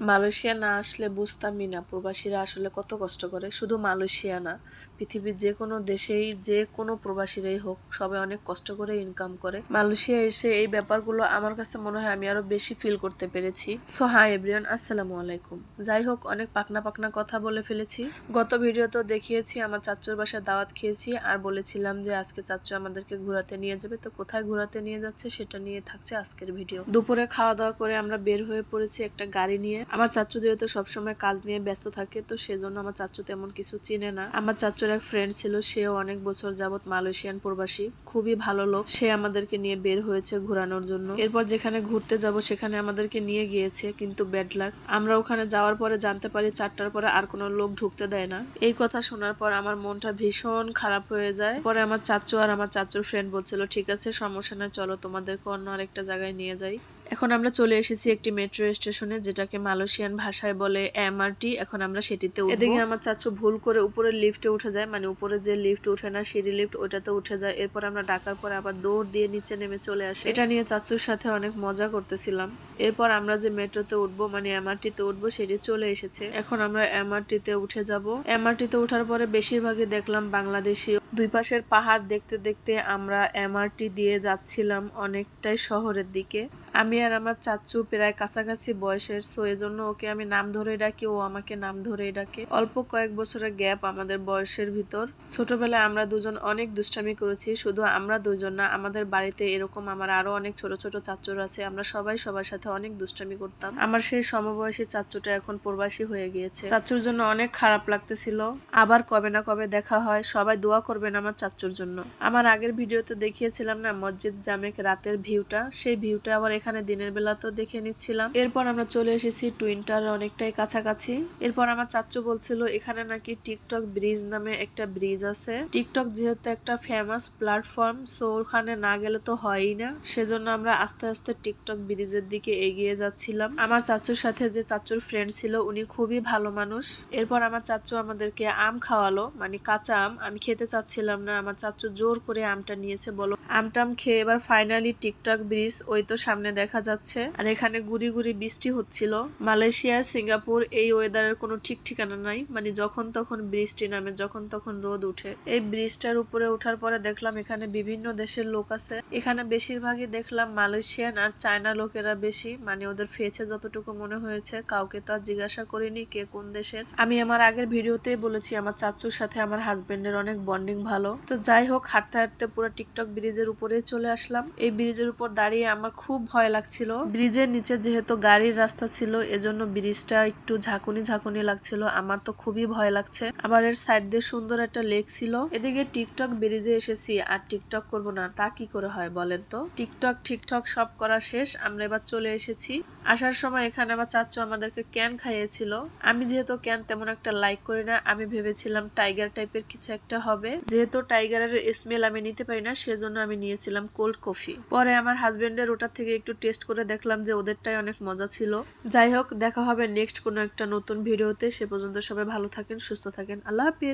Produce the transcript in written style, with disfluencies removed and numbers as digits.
Malaysia না আসলে বুঝতামই না প্রবাসীরা আসলে কত কষ্ট করে। শুধু মালয়েশিয়া না, পৃথিবীর যে কোনো দেশেই যে কোনো প্রবাসীরাই হোক, সবাই অনেক কষ্ট করে ইনকাম করে। মালয়েশিয়া এসে এই ব্যাপারগুলো আমার কাছে মনে হয় আমি আরো বেশি ফিল করতে পেরেছি। সো হাই এভরিওয়ান, আসসালামু আলাইকুম। যাই হোক, অনেক পাকনা পাকনা কথা বলে ফেলেছি। গত ভিডিওতে দেখিয়েছি আমার চাচ্চুর বাসায় দাওয়াত খেয়েছি আর বলেছিলাম যে আজকে চাচ্চু আমাদেরকে ঘোরাতে নিয়ে যাবে। তো কোথায় ঘোরাতে নিয়ে যাচ্ছে সেটা নিয়ে থাকছে আজকের ভিডিও। দুপুরে খাওয়া দাওয়া করে আমরা বের হয়ে পড়েছি একটা গাড়ি নিয়ে। আমার চাচ্চু যেহেতু সবসময় কাজ নিয়ে ব্যস্ত থাকে, তো সেজন্য আমার চাচ্চু তেমন কিছু চিনে না। আমার চাচ্চুর এক ফ্রেন্ড ছিল, সেও অনেক বছর যাবত মালয়েশিয়ান প্রবাসী, খুবই ভালো লোক। সে আমাদেরকে নিয়ে বের হয়েছে ঘোরানোর জন্য। এরপর যেখানে ঘুরতে যাব সেখানে আমাদেরকে নিয়ে গিয়েছে, কিন্তু ব্যাড লাক, আমরা ওখানে যাওয়ার পরে জানতে পারি 4টার পরে আর কোনো লোক ঢুকতে দেয় না। এই কথা শোনার পর আমার মনটা ভীষণ খারাপ হয়ে যায়। পরে আমার চাচ্চু আর আমার চাচ্চুর ফ্রেন্ড বলছিল, ঠিক আছে সমস্যা নাই, চলো তোমাদেরকে অন্য আরেকটা জায়গায় নিয়ে যাই। এখন আমরা চলে এসেছি একটি মেট্রো স্টেশনে, যেটাকে মালয়েশিয়ান ভাষায় বলে এমআরটি। এখন আমরা সেটিতে উঠবো। এদিকে আমার চাচু ভুল করে উপরের লিফটে উঠে যায়, মানে উপরে যে লিফট উঠে না, সিঁড়ি লিফট, ওইটাতে উঠে যায়। এরপর আমরা ডাকার পরে আবার দৌড় দিয়ে নিচে নেমে চলে আসি। এটা নিয়ে চাচুর সাথে অনেক মজা করতেছিলাম। এরপর আমরা যে মেট্রোতে উঠবো, মানে এমআরটিতে উঠবো, সেটি চলে এসেছে। এখন আমরা এমআরটিতে উঠে যাব। এমআরটিতে ওঠার পরে বেশিরভাগই দেখলাম বাংলাদেশি। দুই পাশের পাহাড় দেখতে দেখতে আমরা এমআরটি দিয়ে যাচ্ছিলাম অনেকটাই শহরের দিকে। আমি আর আমার চাচ্চু প্রায় কাছাকাছি বয়সের, সো এজন্য ওকে আমি নাম ধরে ডাকি, ও আমাকে নাম ধরে ডাকে। অল্প কয়েক বছরের গ্যাপ আমাদের বয়সের ভিতর। ছোটবেলায় আমরা দুজন অনেক দুষ্টামি করেছি। শুধু আমরা দুজন না, আমাদের বাড়িতে এরকম আমার আরো অনেক ছোট ছোট চাচ্চুর আছে। আমরা সবাই সবার সাথে অনেক দুষ্টামি করতাম। আমার সেই সমবয়সী চাচ্চুটা এখন প্রবাসী হয়ে গিয়েছে। চাচ্চুর জন্য অনেক খারাপ লাগতেছিল। আবার কবে না কবে দেখা হয়। সবাই দোয়া করবেন আমার চাচ্চুর জন্য। আমার আগের ভিডিওতে দেখিয়েছিলাম না মসজিদ জামেক রাতের ভিউটা, সেই ভিউটা আবার এখানে দিনের বেলা তো দেখে নিচ্ছিলাম। এরপর আমরা চলে এসেছি টুইন টাওয়ার অনেকটাই কাছাকাছি। এরপর আমার চাচ্চু বলছিল এখানে নাকি টিকটক ব্রিজ নামে একটা ব্রিজ আছে। টিকটক যেহেতু একটা ফেমাস প্ল্যাটফর্ম, সো ওখানে না গেলে তো হয়ই না। সেজন্য আমরা আস্তে আস্তে টিকটক ব্রিজের দিকে এগিয়ে যাচ্ছিলাম। আমার চাচ্চুর সাথে যে চাচ্চুর ফ্রেন্ড ছিল, উনি খুবই ভালো মানুষ। এরপর আমার চাচ্চু আমাদেরকে আম খাওয়ালো, মানে কাঁচা আম। আমি খেতে চাচ্ছিলাম না, আমার চাচ্চু জোর করে আমটা নিয়েছে। বলো, আমটাম খেয়ে এবার ফাইনালি টিকটক ব্রিজ ওই তো সামনে দেখা যাচ্ছে। আর এখানে গুড়ি গুড়ি বৃষ্টি হচ্ছিল। মালয়েশিয়া, সিঙ্গাপুর এই ওয়েদারের কোনো ঠিক ঠিকানা নাই, মানে যখন তখন বৃষ্টি নামে, যখন তখন রোদ উঠে। এই ব্রিজটার উপরে ওঠার পরে দেখলাম এখানে বিভিন্ন দেশের লোক আছে। এখানে বেশিরভাগই দেখলাম মালয়েশিয়ান আর চায়না লোকেরা বেশি, মানে ওদের ফেসে যতটুকু মনে হয়েছে। কাউকে তো আর জিজ্ঞাসা করিনি কে কোন দেশের। আমি আমার আগের ভিডিওতেই বলেছি আমার চাচ্চুর সাথে আমার হাজবেন্ডের অনেক বন্ডিং ভালো। তো যাই হোক, হাঁটতে হাঁটতে পুরো টিকটক ব্রিজের উপরে চলে আসলাম। এই ব্রিজের উপর দাঁড়িয়ে আমার খুব ভয় লাগছিল। ব্রিজের নিচে যেহেতু গাড়ির রাস্তা ছিল, এজন্য ব্রিজটা একটু ঝাঁকুনি ঝাঁকুনি লাগছিল। আমার তো খুবই ভয় লাগছে। আবার এর সাইড দিয়ে সুন্দর একটা লেক ছিল। এদিকে টিকটক ব্রিজে এসেছি আর টিকটক করব না তা কি করে হয় বলেন তো। টিকটক ঠিকঠক সব করা শেষ, আমরা এবার চলে এসেছি। আসার সময় এখানে আমার চাচ্চু আমাদেরকে ক্যান খাইয়েছিল। আমি যেহেতু ক্যান তেমন একটা লাইক করি না, আমি ভেবেছিলাম টাইগার টাইপের কিছু একটা হবে। যেহেতু টাইগারের স্মেল আমি নিতে পারি না, সেজন্য আমি নিয়েছিলাম কোল্ড কফি। পরে আমার হাজবেন্ডের ওটার থেকে একটু টেস্ট করে দেখলাম যে ওদেরটাই অনেক মজা ছিল। যাই হোক, দেখা হবে নেক্সট কোনো একটা নতুন ভিডিওতে। সে পর্যন্ত সবাই ভালো থাকেন, সুস্থ থাকেন। আল্লাহ হাফিজ।